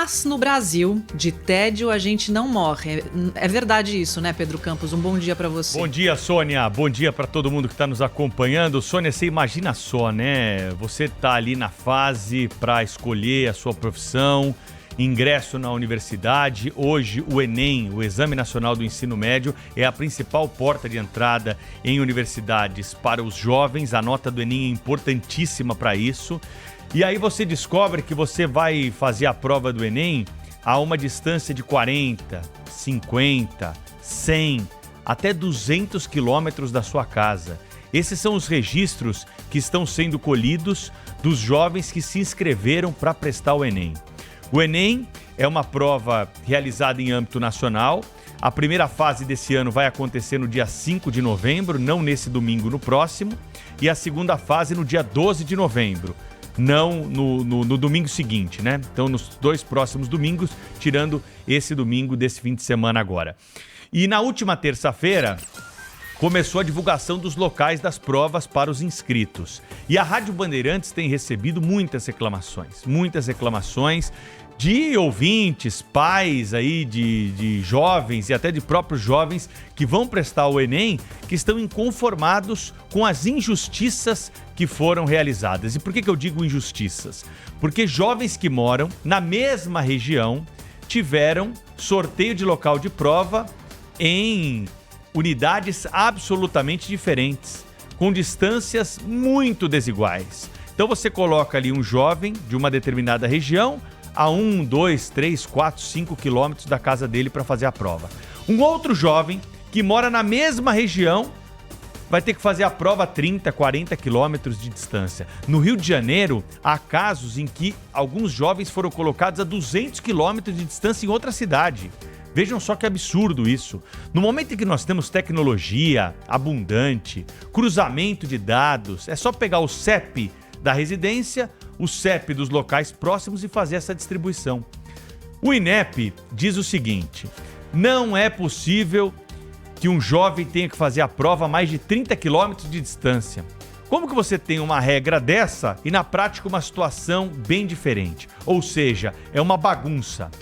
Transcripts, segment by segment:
Mas no Brasil, de tédio a gente não morre. É verdade isso, né, Pedro Campos? Um bom dia para você. Bom dia, Sônia. Bom dia para todo mundo que está nos acompanhando. Sônia, você imagina só, né? Você tá ali na fase para escolher a sua profissão, ingresso na universidade. Hoje, o Enem, o Exame Nacional do Ensino Médio, é a principal porta de entrada em universidades para os jovens. A nota do Enem é importantíssima para isso. E aí você descobre que você vai fazer a prova do Enem a uma distância de 40, 50, 100, até 200 quilômetros da sua casa. Esses são os registros que estão sendo colhidos dos jovens que se inscreveram para prestar o Enem. O Enem é uma prova realizada em âmbito nacional. A primeira fase desse ano vai acontecer no dia 5 de novembro, não nesse domingo, no próximo. E a segunda fase no dia 12 de novembro. Não no domingo seguinte, né? Então, nos 2 próximos domingos, tirando esse domingo desse fim de semana agora. E na última terça-feira, começou a divulgação dos locais das provas para os inscritos. E a Rádio Bandeirantes tem recebido muitas reclamações de ouvintes, pais aí de jovens e até de próprios jovens que vão prestar o Enem, que estão inconformados com as injustiças que foram realizadas. E por que eu digo injustiças? Porque jovens que moram na mesma região tiveram sorteio de local de prova em unidades absolutamente diferentes, com distâncias muito desiguais. Então você coloca ali um jovem de uma determinada região a 1, 2, 3, 4, 5 quilômetros da casa dele para fazer a prova. Um outro jovem que mora na mesma região vai ter que fazer a prova a 30, 40 quilômetros de distância. No Rio de Janeiro, há casos em que alguns jovens foram colocados a 200 quilômetros de distância em outra cidade. Vejam só que absurdo isso. No momento em que nós temos tecnologia abundante, cruzamento de dados, é só pegar o CEP da residência, o CEP dos locais próximos e fazer essa distribuição. O INEP diz o seguinte: não é possível que um jovem tenha que fazer a prova a mais de 30 quilômetros de distância. Como que você tem uma regra dessa e na prática uma situação bem diferente? Ou seja, é uma bagunça.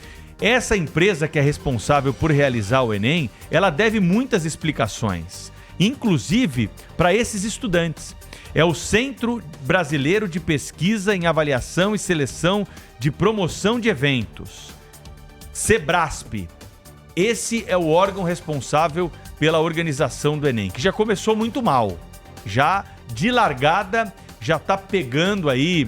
Essa empresa que é responsável por realizar o Enem, ela deve muitas explicações, inclusive para esses estudantes. É o Centro Brasileiro de Pesquisa em Avaliação e Seleção de Promoção de Eventos, Sebrasp. Esse é o órgão responsável pela organização do Enem, que já começou muito mal. Já de largada, já está pegando aí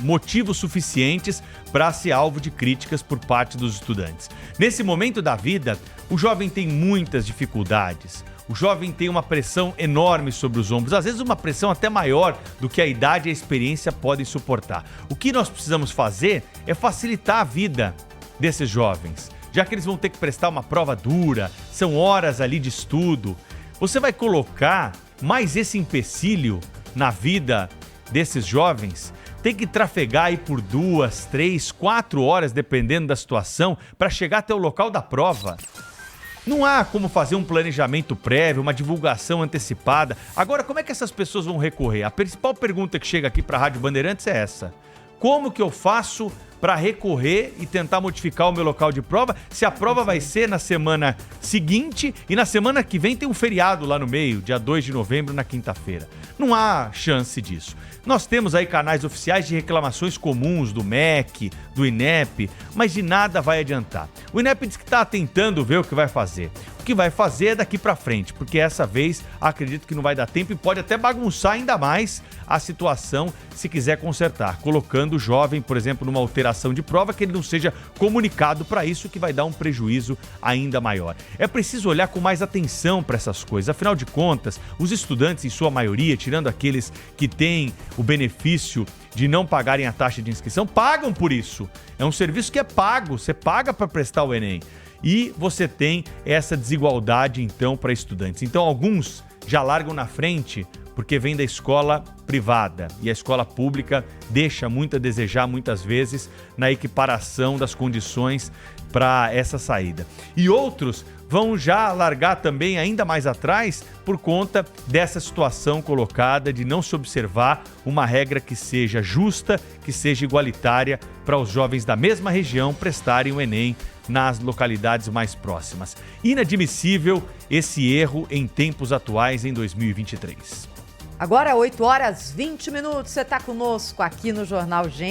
motivos suficientes para ser alvo de críticas por parte dos estudantes. Nesse momento da vida, o jovem tem muitas dificuldades. O jovem tem uma pressão enorme sobre os ombros, às vezes uma pressão até maior do que a idade e a experiência podem suportar. O que nós precisamos fazer é facilitar a vida desses jovens, já que eles vão ter que prestar uma prova dura, são horas ali de estudo. Você vai colocar mais esse empecilho na vida desses jovens? Tem que trafegar aí por 2, 3, 4 horas, dependendo da situação, para chegar até o local da prova. Não há como fazer um planejamento prévio, uma divulgação antecipada. Agora, como é que essas pessoas vão recorrer? A principal pergunta que chega aqui para a Rádio Bandeirantes é essa: como que eu faço para recorrer e tentar modificar o meu local de prova, se a prova vai ser na semana seguinte e na semana que vem tem um feriado lá no meio, dia 2 de novembro, na quinta-feira? Não há chance disso. Nós temos aí canais oficiais de reclamações comuns do MEC, do INEP, mas de nada vai adiantar. O INEP diz que está tentando ver o que vai fazer. O que vai fazer é daqui para frente, porque essa vez acredito que não vai dar tempo e pode até bagunçar ainda mais a situação se quiser consertar, colocando o jovem, por exemplo, numa alteração de prova que ele não seja comunicado para isso, que vai dar um prejuízo ainda maior. É preciso olhar com mais atenção para essas coisas. Afinal de contas, os estudantes, em sua maioria, tirando aqueles que têm o benefício de não pagarem a taxa de inscrição, pagam por isso. É um serviço que é pago, você paga para prestar o Enem. E você tem essa desigualdade, então, para estudantes. Então, alguns já largam na frente porque vem da escola privada e a escola pública deixa muito a desejar muitas vezes na equiparação das condições para essa saída. E outros vão já largar também ainda mais atrás por conta dessa situação colocada de não se observar uma regra que seja justa, que seja igualitária para os jovens da mesma região prestarem o Enem nas localidades mais próximas. Inadmissível esse erro em tempos atuais em 2023. Agora, 8h20, você está conosco aqui no Jornal Gente.